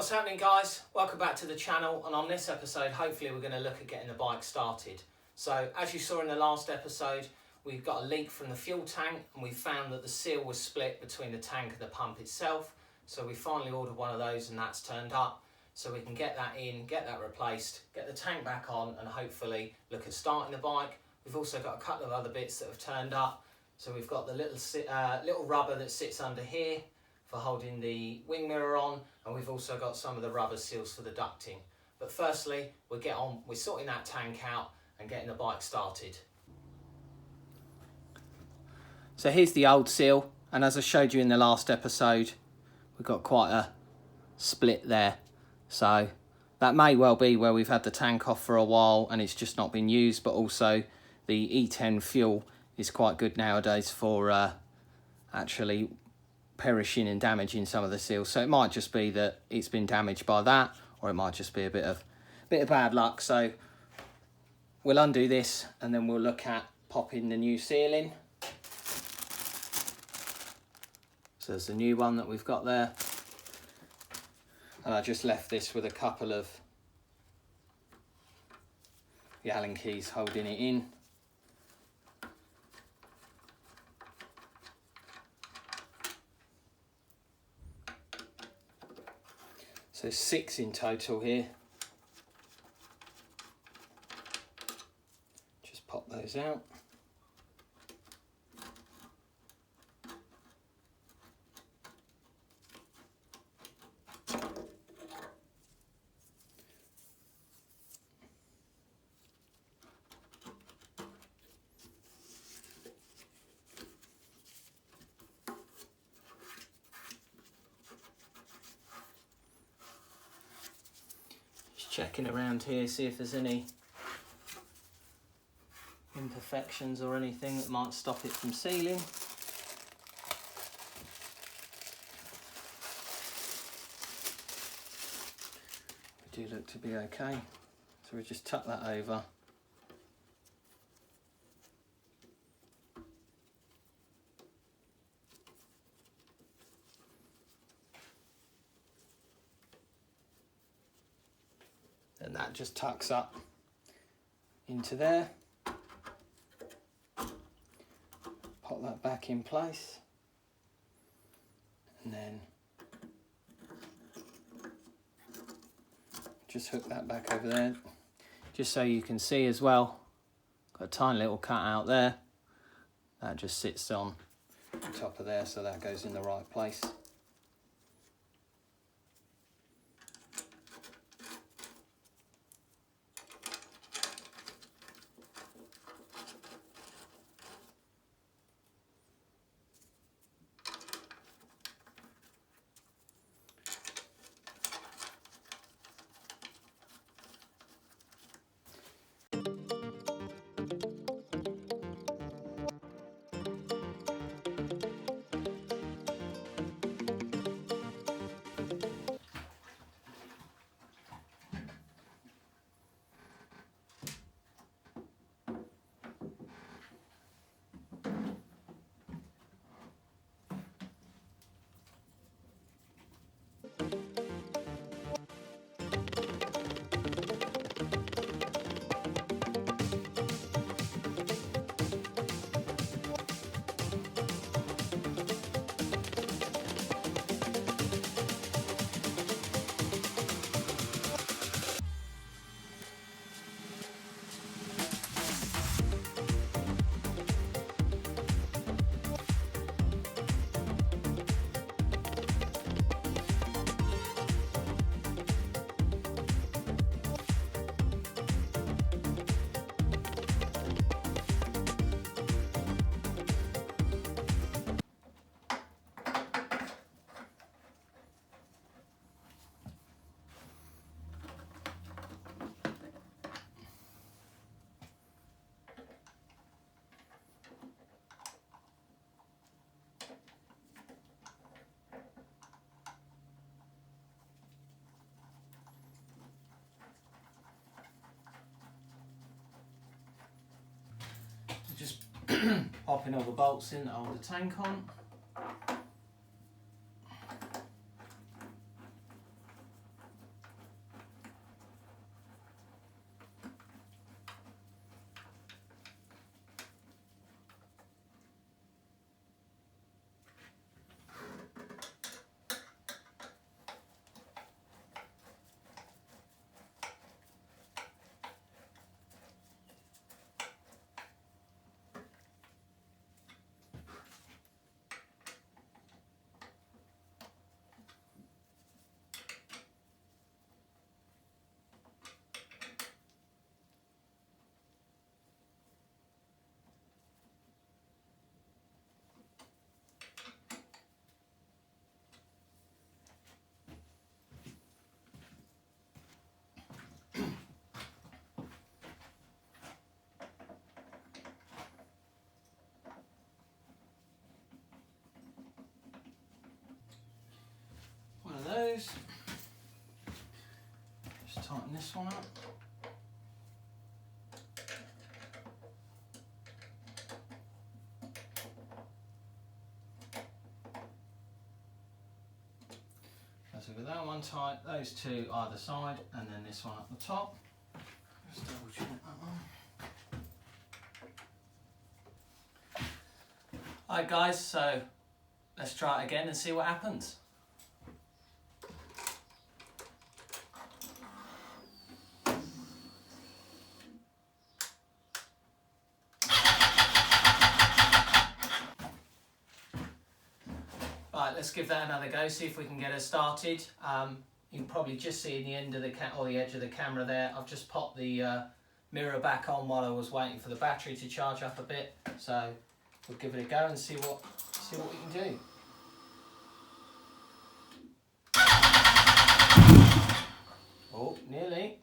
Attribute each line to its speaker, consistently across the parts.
Speaker 1: What's happening, guys? Welcome back to the channel, and on this episode hopefully we're going to look at getting the bike started. So as you saw in the last episode, we've got a leak from the fuel tank and we found that the seal was split between the tank and the pump itself. So we finally ordered one of those and that's turned up. So we can get that in, get that replaced, get the tank back on and hopefully look at starting the bike. We've also got a couple of other bits that have turned up. So we've got the little rubber that sits under here for holding the wing mirror on, and we've also got some of the rubber seals for the ducting. But firstly, we're sorting that tank out and getting the bike started. So here's the old seal, and as I showed you in the last episode, we've got quite a split there. So that may well be where we've had the tank off for a while and it's just not been used, but also the E10 fuel is quite good nowadays for actually perishing and damaging some of the seals. So it might just be that it's been damaged by that, or it might just be a bit of bad luck. So we'll undo this and then we'll look at popping the new seal in. So there's the new one that we've got there, and I just left this with a couple of the Allen keys holding it in. So 6 in total here. Just pop those out. Checking around here, see if there's any imperfections or anything that might stop it from sealing. We do look to be okay, so we just tuck that over. And that just tucks up into there. Pop that back in place. And then just hook that back over there. Just so you can see as well, got a tiny little cut out there. That just sits on top of there, so that goes in the right place. Just popping all the bolts in that hold the tank on. goes. Just tighten this one up. So with that one tight, those two either side, and then this one up the top. Just double check that one. Alright guys, so let's try it again and see what happens. Right, let's give that another go, see if we can get her started. You can probably just see in the end of the or the edge of the camera there, I've just popped the mirror back on while I was waiting for the battery to charge up a bit. So we'll give it a go and see what we can do. Oh, nearly.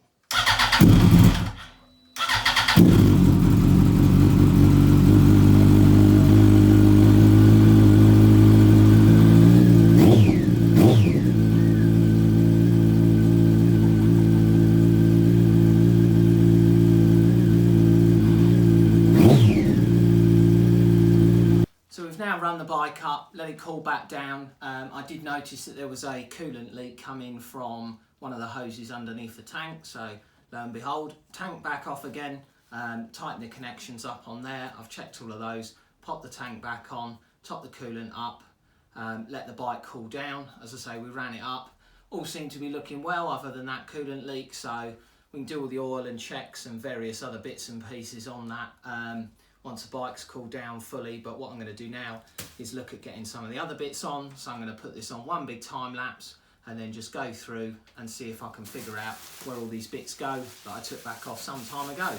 Speaker 1: So we've now run the bike up, let it cool back down. I did notice that there was a coolant leak coming from one of the hoses underneath the tank. So lo and behold, tank back off again, tighten the connections up on there. I've checked all of those, pop the tank back on, top the coolant up, let the bike cool down. As I say, we ran it up. All seemed to be looking well other than that coolant leak. So we can do all the oil and checks and various other bits and pieces on that once the bike's cooled down fully. But what I'm going to do now is look at getting some of the other bits on. So I'm going to put this on one big time lapse and then just go through and see if I can figure out where all these bits go that I took back off some time ago.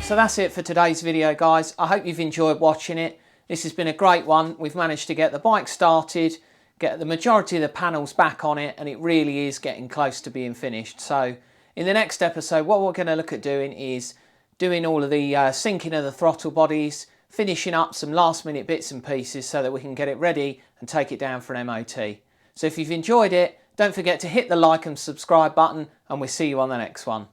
Speaker 1: So that's it for today's video, guys. I hope you've enjoyed watching it. This has been a great one. We've managed to get the bike started, get the majority of the panels back on it, and it really is getting close to being finished. So In the next episode, what we're going to look at doing is doing all of the syncing of the throttle bodies, finishing up some last minute bits and pieces so that we can get it ready and take it down for an MOT. So if you've enjoyed it, don't forget to hit the like and subscribe button, and we'll see you on the next one.